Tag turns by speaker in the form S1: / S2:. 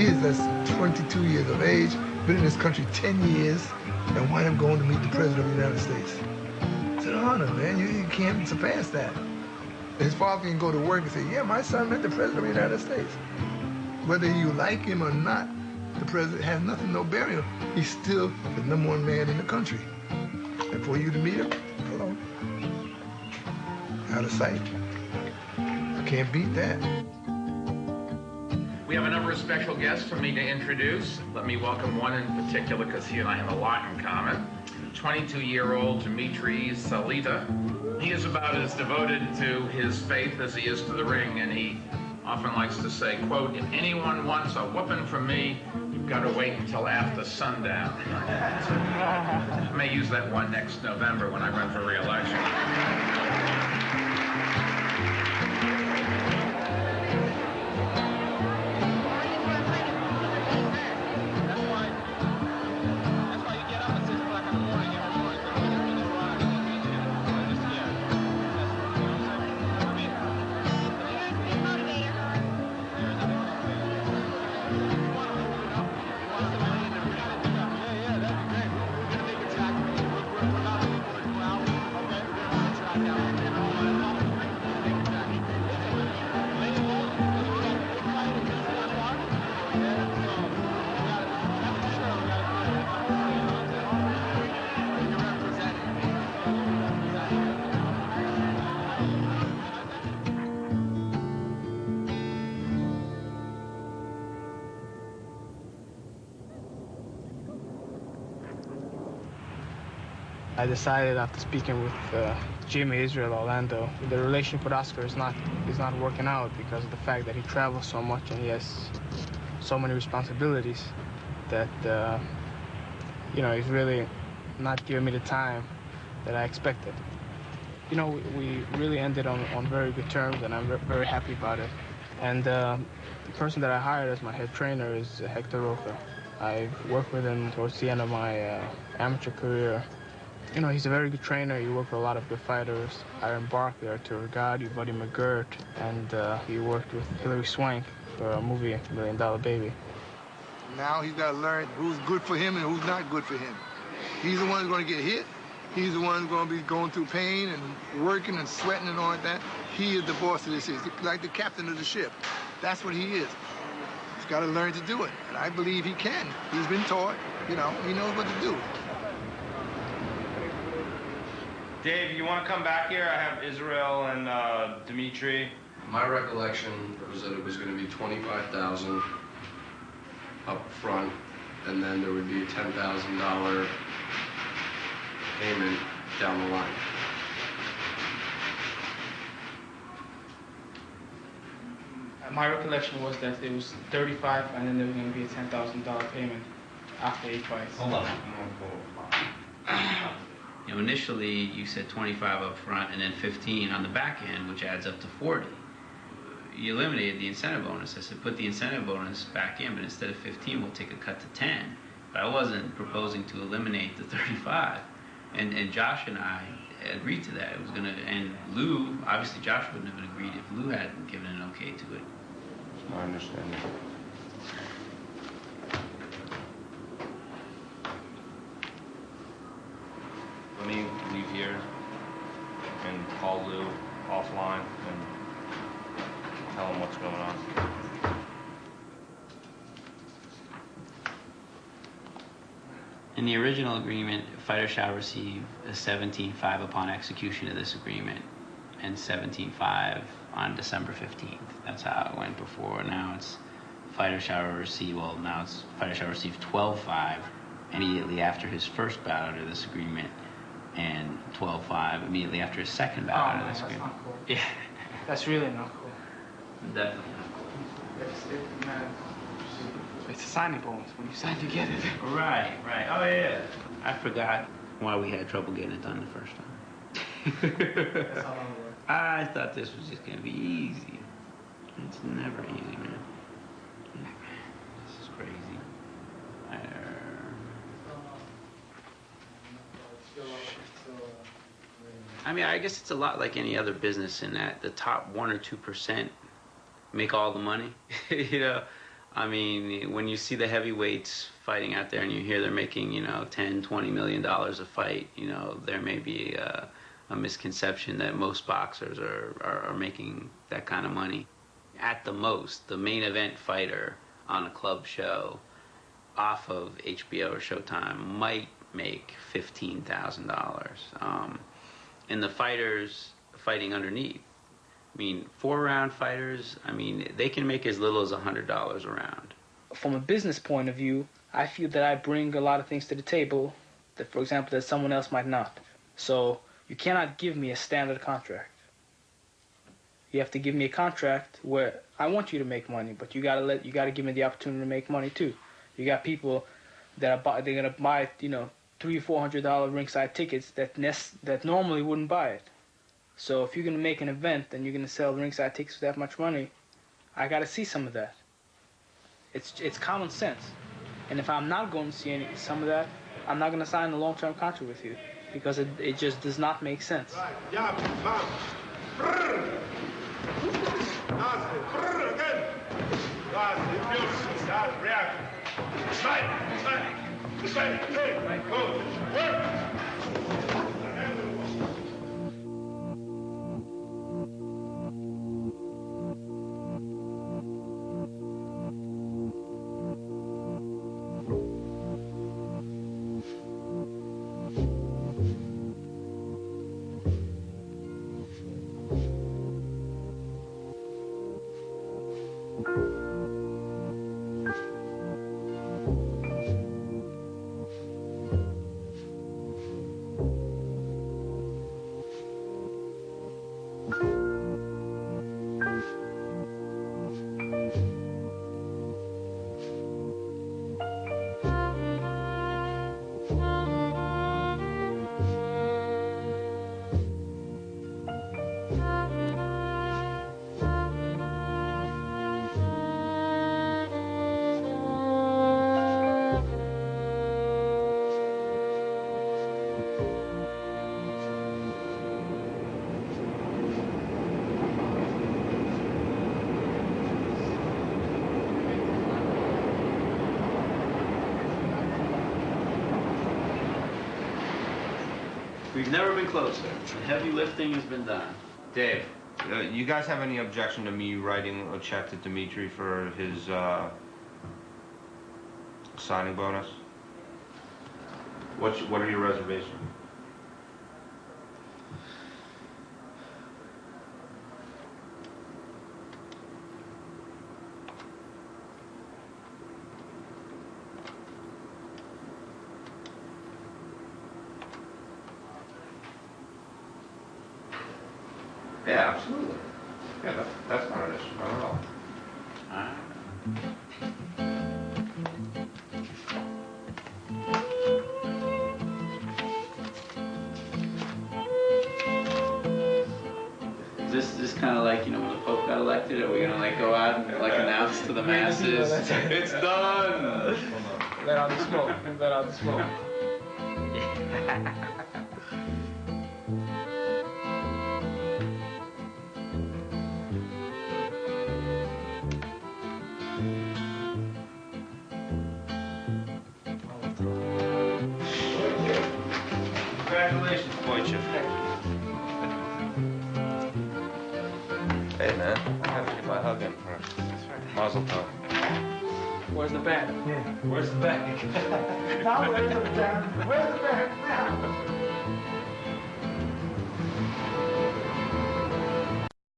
S1: kids that's 22 years of age, been in this country 10 years, and wind up going to meet the President of the United States. It's an honor, man. You can't surpass that. His father can go to work and say, yeah, my son met the President of the United States. Whether you like him or not, the President has nothing, no bearing. He's still the #1 man in the country. And for you to meet him, hello, out of sight. I can't beat that.
S2: We have a number of special guests for me to introduce. Let me welcome one in particular because he and I have a lot in common. 22-year-old Dimitri Salita. He is about as devoted to his faith as he is to the ring, and he often likes to say, quote, if anyone wants a whooping from me, you've got to wait until after sundown. I may use that one next November when I run for re-election.
S3: I decided after speaking with Jimmy Israel Orlando, the relationship with Oscar is not working out because of the fact that he travels so much and he has so many responsibilities that he's really not giving me the time that I expected. You know, we really ended on very good terms, and I'm very happy about it. And the person that I hired as my head trainer is Hector Roca. I've worked with him towards the end of my amateur career. You know, he's a very good trainer. He worked with a lot of good fighters. Iron Barkley, Arturo Gatti, Buddy McGirt, and he worked with Hilary Swank for a movie, $1 Million Baby.
S1: Now he's got to learn who's good for him and who's not good for him. He's the one who's going to get hit. He's the one who's going to be going through pain and working and sweating and all that. He is the boss of this. He's like the captain of the ship. That's what he is. He's got to learn to do it, and I believe he can. He's been taught, you know, he knows what to do.
S4: Dave, you want to come back here? I have Israel and Dimitri.
S5: My recollection was that it was going to be $25,000 up front, and then there would be a $10,000 payment down the line.
S3: My recollection was that it was 35, and then there was going to be a $10,000 payment after each fight.
S4: Hold on.
S6: You know, initially you said 25 up front and then 15 on the back end, which adds up to 40. You eliminated the incentive bonus. I said, put the incentive bonus back in, but instead of 15, we'll take a cut to 10. But I wasn't proposing to eliminate the 35. And Josh and I agreed to that. It was gonna, and Lou, obviously Josh wouldn't have agreed if Lou hadn't given an okay to it.
S4: I understand that. Let me leave here and call Lou offline and tell him what's going on.
S6: In the original agreement, a fighter shall receive a 17.5 upon execution of this agreement and 17.5 on December 15th. That's how it went before. Now it's fighter shall receive, well, now it's fighter shall receive 12.5 immediately after his first bout under this agreement, and 12.5 immediately after his second bout under this agreement.
S3: Not cool.
S6: Yeah.
S3: That's really not cool.
S6: Definitely not cool.
S3: It's a signing bonus. When you sign, you get it.
S6: Right. Oh, yeah. I forgot why we had trouble getting it done the first time.
S3: That's how long it works.
S6: I thought this was just going to be easy. It's never easy, man. This is crazy. I mean, I guess it's a lot like any other business in that the top 1 or 2% make all the money. You know, I mean, when you see the heavyweights fighting out there and you hear they're making, you know, $10, $20 million a fight, you know, there may be a misconception that most boxers are making that kind of money. At the most, the main event fighter on a club show off of HBO or Showtime might make $15,000. And the fighters fighting underneath, I mean, 4-round fighters, I mean, they can make as little as $100 a round.
S3: From a business point of view, I feel that I bring a lot of things to the table that, for example, that someone else might not. So you cannot give me a standard contract. You have to give me a contract where I want you to make money, but you gotta give me the opportunity to make money too. You got people that they're gonna buy, you know, $300-400 ringside tickets that normally wouldn't buy it. So if you're gonna make an event and you're gonna sell ringside tickets for that much money, I gotta see some of that. It's common sense. And if I'm not going to see some of that, I'm not gonna sign a long-term contract with you because it just does not make sense.
S7: Right. Yeah, bam. Brrr. That's it. Brrr again. That's it. Beautiful. That's reaction. Slide. Slide. Hey, good. Work.
S6: We've never been closer. The heavy lifting has been done.
S4: Dave, you guys have any objection to me writing a check to Dimitri for his signing bonus? What are your reservations? Yeah, absolutely. Yeah, that's not an issue, not at all.
S6: Is this kind of like, you know, when the Pope got elected? Are we gonna like go out and like announce to the masses, it's done?
S3: Let out the smoke. Let out the smoke.
S4: Congratulations, Boychuk. Hey, man. I have to get my hug in first.
S3: That's right.
S4: Mazel tov.
S3: Where's the band?
S1: Yeah.
S4: Where's the bag?
S1: Now where's the band? Where's the band now?